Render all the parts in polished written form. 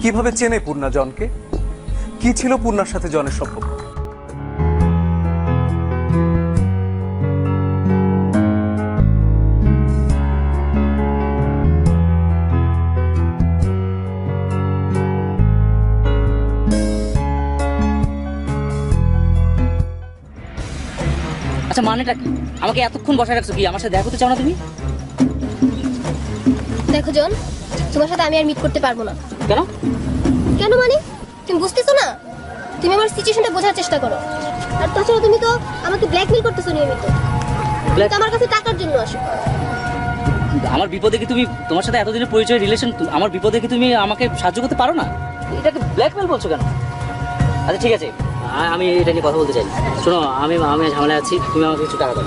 কিভাবে চেনে পূর্ণা জনকে? কি ছিল পূর্ণার সাথে জনের সম্পর্ক? আচ্ছা মানেটা কি? আমাকে এতক্ষণ বসায় রাখছো কি? আমার সাথে দেখা করতে চাও না তুমি? দেখো জন, তোমার সাথে আমি আর মিট করতে পারবো না। কেন? কেন মানে তুমি বুঝতেছো না? তুমি আমার সিচুয়েশনটা বোঝার চেষ্টা করো। আর তাছাড়া তুমি তো আমাকে ব্ল্যাকমেল করতেছো নিয়মিত। তুমি তো আমার কাছে টাকার জন্য আসো। আমার বিপদে কি তুমি, তোমার সাথে এতদিনের পরিচয় রিলেশন, আমার বিপদে কি তুমি আমাকে সাহায্য করতে পারো না? এটাকে ব্ল্যাকমেল বলছো কেন? আচ্ছা ঠিক আছে, আমি এটা নিয়ে কথা বলতে চাই। শোনো, আমি ঝামেলায় আছি, তুমি আমাকে কিছু টাকা দাও।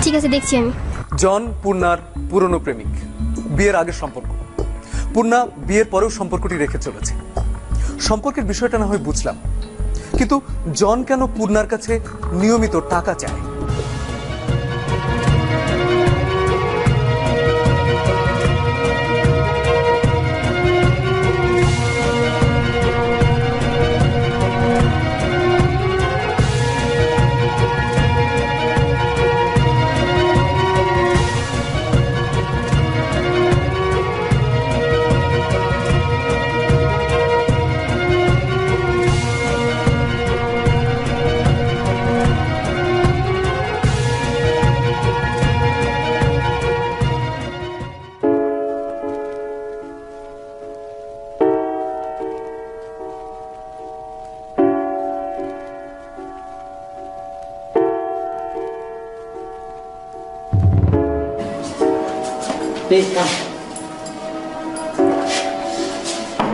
ঠিক আছে, দেখছি আমি। জন পূর্ণার পুরনো প্রেমিক, বিয়ের আগের সম্পর্ক। পূর্ণা বিয়ের পরেও সম্পর্কটি রেখে চলেছে। সম্পর্কের বিষয়টা না হয় বুঝলাম, কিন্তু জন কেন পূর্ণার কাছে নিয়মিত টাকা চায়?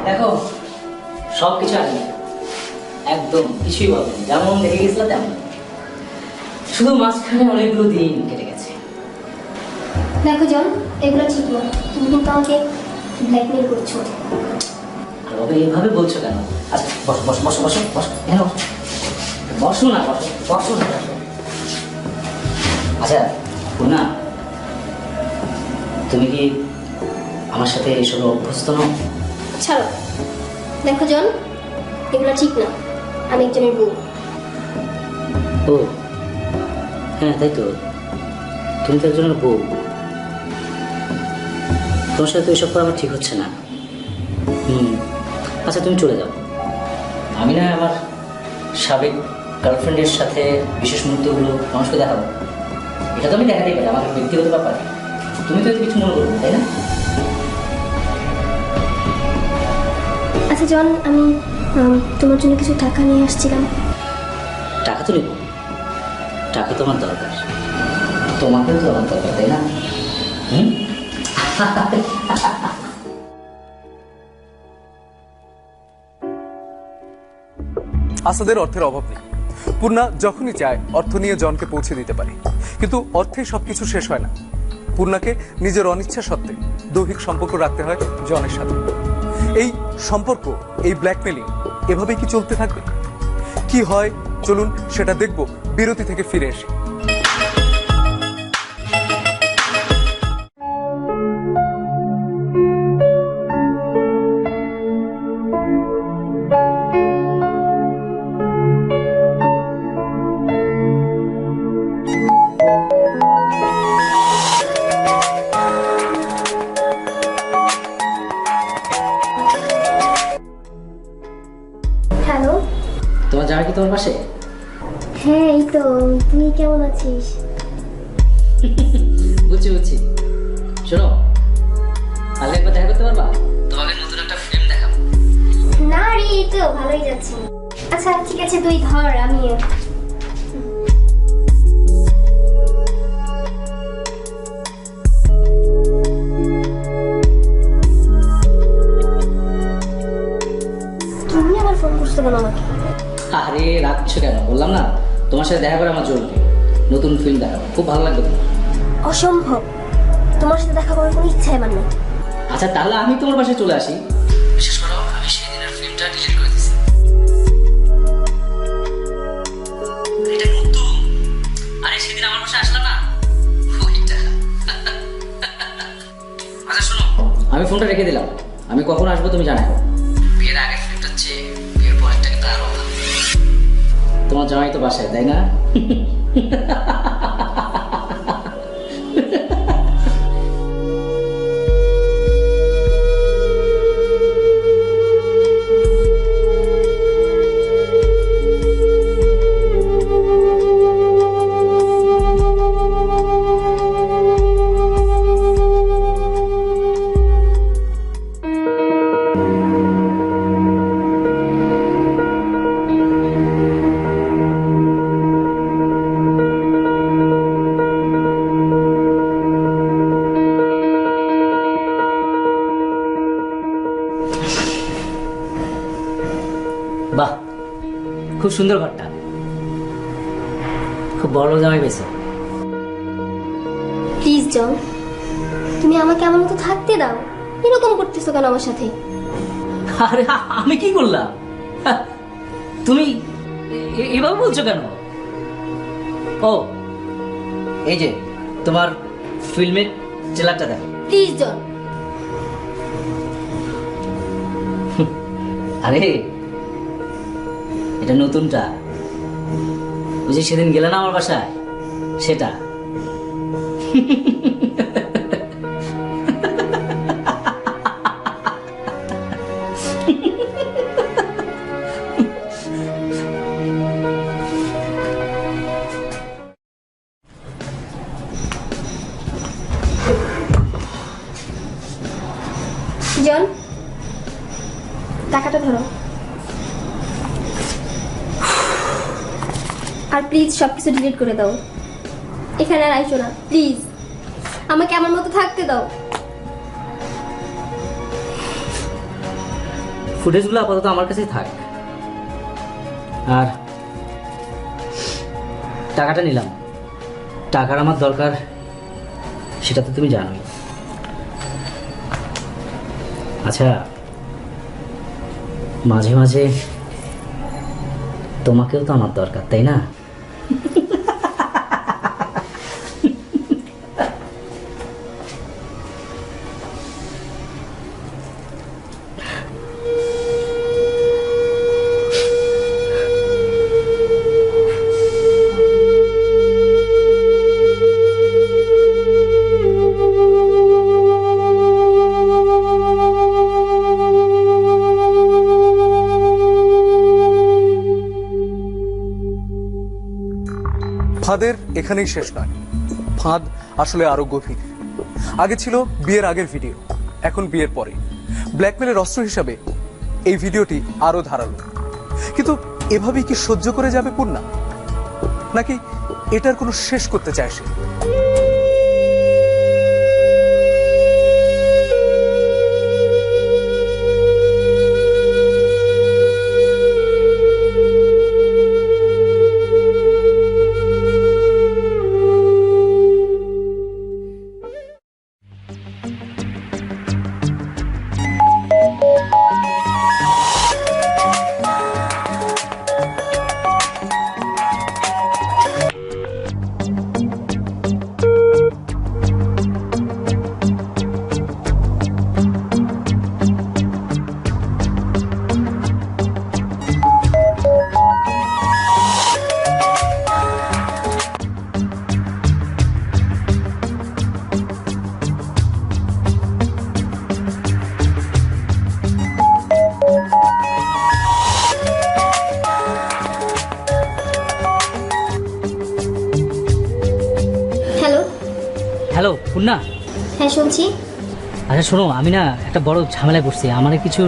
দেখো, সব কিছু আছে, একদম কিছুই বলেনি, যেমন দেখে গেছিল তেমন। শুধু মাঝখানে অনেকগুলো দিন কেটে গেছে। দেখো জন, এগুলো ঠিক না। তুমি কিন্তু আমাকে ব্ল্যাকমেল করছো। আর বাবা এইভাবে বলছো কেন? আচ্ছা বসো বসো বসো বসো বসো, এখানে বসো। বসো না, বসো বসো না, বসো। আচ্ছা পূর্ণা, তুমি কি আমার সাথে এসব অভ্যস্ত নও? ছাড়ো। দেখো জন, এগুলো ঠিক না। আমি একজনের বউ। ও হ্যাঁ, তাই তো, তুমি তো একজনের বউ। তোমার সাথে তো এসব করা আমার ঠিক হচ্ছে না। আচ্ছা তুমি চলে যাও, আমি না আমার সাবেক গার্লফ্রেন্ডের সাথে বিশেষ মুহূর্তগুলো মানুষকে দেখাবো। এটা তো আমি দেখাতেই পারি, আমার ব্যক্তিগত ব্যাপার। তুমি তো এতে কিছু মনে করবে, তাই না? আচ্ছা জন, আমি তোমার জন্য কিছু টাকা নিয়ে আসছিলাম। টাকা তো নেব, টাকা তোমার দরকার, তোমাকেও তো আমার দরকার, তাই না? আসাদের অর্থের অভাব নেই। পূর্ণা যখনই চায় অর্থ নিয়ে জনকে পৌঁছে দিতে পারে, কিন্তু অর্থেই সবকিছু শেষ হয় না। পূর্ণাকে নিজের অনিচ্ছা সত্ত্বে দৈহিক সম্পর্ক রাখতে হয় জনের সাথে। এই সম্পর্ক, এই ব্ল্যাকমেলিং এভাবেই কি চলতে থাকবে? কি হয় চলুন সেটা দেখব বিরতি থেকে ফিরে এসে। হ্যালো। তোমার যাওয়া কি তোমার পাশে? হ্যাঁ, এই তো। তুই কেমন আছিস? বুঝছি বুঝছি। শোনো, কালকে একবার দেখা করতে পারবা? তোমাকে নতুন একটা ফিল্ম দেখাবো। না রে, এই তো ভালোই যাচ্ছে। আচ্ছা ঠিক আছে, তুই ধর, আমি তুমি আবার ফোন করছো কেন আমাকে? আরে রাখছো কেন? বললাম না তোমার সাথে দেখা করে আমার জরুরি, নতুন ফিল্ম দেখাবো, খুব ভালো লাগবে তোমার। অসম্ভব, তোমার সাথে দেখা করার কোনো ইচ্ছা আমার নেই। আচ্ছা তাহলে আমি তোমার পাশে চলে আসি। বিশেষ করে আমি সেদিনের ফিল্মটা ডিলিট করে দিয়েছি। এটা নতুন। আরে সেদিন আমার পাশে আসলা না, ওইটা। আমি ফোনটা রেখে দিলাম, আমি কখন আসবো তুমি জানাই। বিয়ের আগের ফ্রেন্ড হচ্ছে, বিয়ের পরেরটা কিন্তু আরো ভালো। তোমার জামাই তো বাসায়, তাই না? বাহ, খুব সুন্দর ঘরটা, খুব বড় জামাই পেয়েছে। প্লিজ জন, তুমি আমাকে আমার মতো থাকতে দাও। এরকম করতেছো কেন আমার সাথে? আরে আমি কি করলাম? তুমি এভাবে বলছো কেন? ও, এই যে তোমার ফিল্মের ট্রেলারটা দেখো। Please John. আরে এটা নতুনটা, ওই যে সেদিন গেলে না আমার বাসায়, সেটা। জন, টাকাটা ধরো। আর প্লিজ সবকিছু ডিলিট করে দাও। এখানে আর আইসো না প্লিজ। আমাকে আমার মতো থাকতে দাও। ফুটেজগুলো আপাতত আমার কাছেই থাক, আর টাকাটা নিলাম। টাকার আমার দরকার, সেটা তো তুমি জানোই। আচ্ছা, মাঝে মাঝে তোমাকেও তো আমার দরকার, তাই না? ফাঁদের এখানেই শেষ নয়, ফাঁদ আসলে আরো গভীর। আগে ছিল বিয়ের আগের ভিডিও, এখন বিয়ের পরে। ব্ল্যাকমেলের অস্ত্র হিসাবে এই ভিডিওটি আরো ধারালো। কিন্তু এভাবেই কি সহ্য করে যাবে পূর্ণা, নাকি এটার কোনো শেষ করতে চায় সে? হ্যালো পূর্ণা। হ্যাঁ শুনছি। আচ্ছা শোনো, আমি না একটা বড় ঝামেলায় পড়ছি, আমার কিছু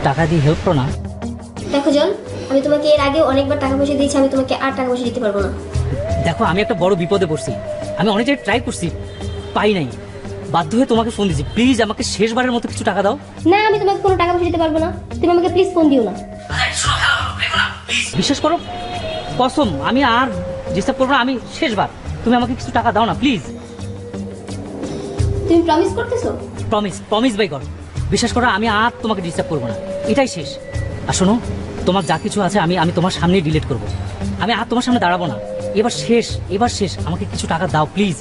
টাকা দিয়ে হেল্প করো না। দেখো জন, আমি তোমাকে এর আগে অনেকবার টাকা পয়সা দিয়েছি, আমি তোমাকে আর টাকা পয়সা দিতে পারবো না। দেখো আমি একটা বড় বিপদে পড়ছি, আমি অনেক জায়গায় ট্রাই করছি, পাই নাই, বাধ্য হয়ে তোমাকে ফোন দিয়েছি। প্লিজ আমাকে শেষবারের মতো কিছু টাকা দাও। না, আমি তোমাকে কোনো টাকা পয়সা দিতে পারবো না। তুমি আমাকে প্লিজ ফোন দিও না। বিশ্বাস করো, কসম, আমি আর ডিস্টার্ব করবো না। আমি শেষবার, তুমি আমাকে কিছু টাকা দাও না প্লিজ। তুমি প্রমিস করতেছো? Promise, promise by God. বিশ্বাস করো, আমি আর তোমাকে ডিস্টার্ব করবো না, এটাই শেষ। আর শোনো, তোমার যা কিছু আছে আমি তোমার সামনেই ডিলিট করবো। আমি আর তোমার সামনে দাঁড়াবো না। এবার শেষ, এবার শেষ, আমাকে কিছু টাকা দাও প্লিজ।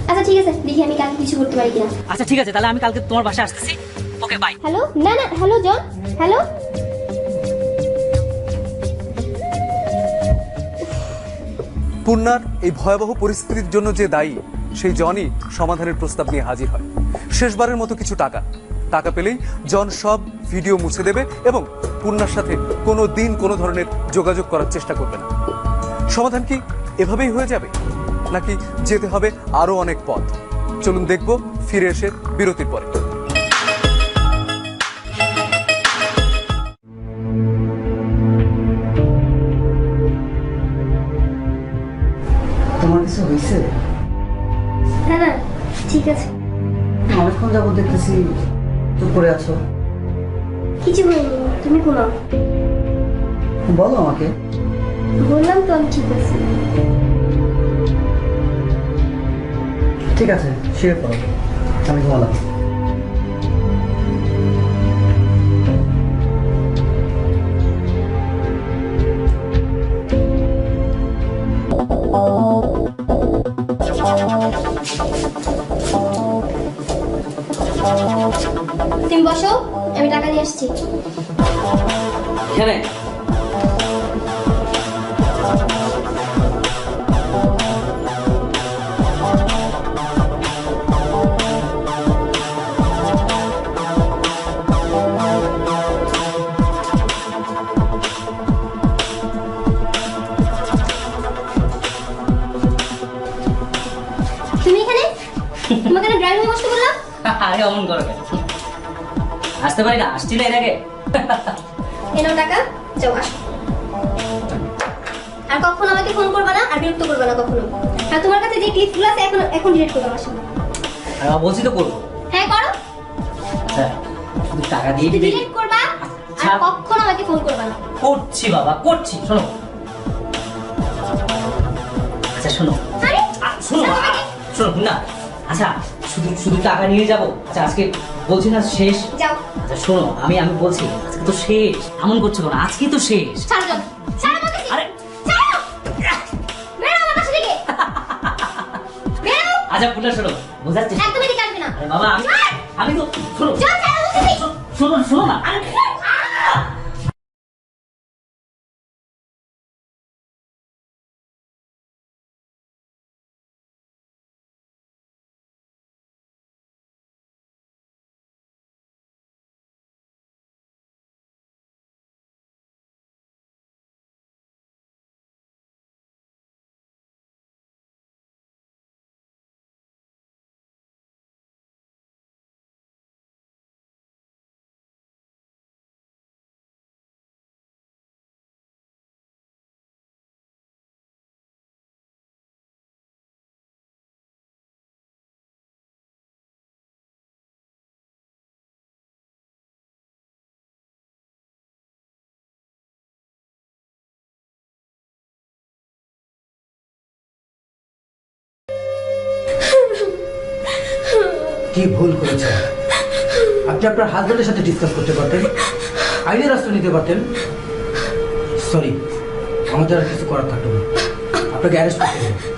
আচ্ছা ঠিক আছে, দেখি আমি কালকে কিছু করতে পারি কিনা। আচ্ছা ঠিক আছে, তাহলে আমি কালকে তোমার বাসায় আসতেছি। Okay bye. হ্যালো, না না, হ্যালো জন, হ্যালো। পূর্ণার এই ভয়াবহ পরিস্থিতির জন্য যে দায়ী সেই জনই সমাধানের প্রস্তাব নিয়ে হাজির হয়। শেষবারের মতো কিছু টাকা পেলেই জন সব ভিডিও মুছে দেবে এবং পূর্ণার সাথে কোনো দিন কোনো ধরনের যোগাযোগ করার চেষ্টা করবে না। সমাধান কি এভাবেই হয়ে যাবে, নাকি যেতে হবে আরো অনেক পথ? চলুন দেখব ফিরে এসে বিরতির পরে। তোমার কিছু হয়েছে? না না, ঠিক আছে, অনেকক্ষণ যাবত দেখতেছি চুপ করে আছো। কিছু হয়নি, তুমি ঘুমাও। বলো আমাকে। বললাম তো আমি ঠিক আছি। ঠিক আছে, শুয়ে পড়ো, আমি ঘুমালাম। তুমি বসো, আমি টাকা নিয়ে আসছি। এখানে তুমি এখানে? তোমাকে না ড্রাইভিং বসতে বললাম। আরে অমন করো কেন? আসতে পারি না, আসছি না এর আগে। এনাও টাকা, যাও আসো। আর কখনো আমাকে ফোন করবে না, আর বিরক্ত করবে না কখনো। আর তোমার কাছে যে ক্লিপগুলো আছে এখন এখন ডিলিট করবে আমার সামনে। আর বলছি তো করবো। হ্যাঁ করো, আচ্ছা শুধু টাকা দিয়ে দিবি। ডিলিট করবা আর কখনো আমাকে ফোন করবে না। করছি বাবা, করছি। শোনো, আচ্ছা শোনো, আরে শোনো শোনো না, আচ্ছা শুধু শুধু টাকা নিয়ে যাবো। আচ্ছা আজকে বলছি না শেষ। যাও, আচ্ছা শোনো, আমি বলছি আজকে তো শেষ। এমন করছো কেন? আজকে তো শেষ। ছাড়ো জন, ছাড়ো আমাকে। আরে ছাড়ো, বেরো আমার বাসা থেকে, বেরো। আচ্ছা পুনা শোনো, বোঝাচ্ছি। একদমই দিকে আসবে না। আরে বাবা আমি তো শোনো জন, ছাড়ো আমাকে। শোনো শোনো না। আরে কি ভুল করেছে? আপনি আপনার হাজবেন্ডের সাথে ডিসকাস করতে পারতেন, আইনের রাস্তা নিতে পারতেন। সরি, আমাদের আর কিছু করার থাকতো না, আপনাকে অ্যারেস্ট করতে হবে।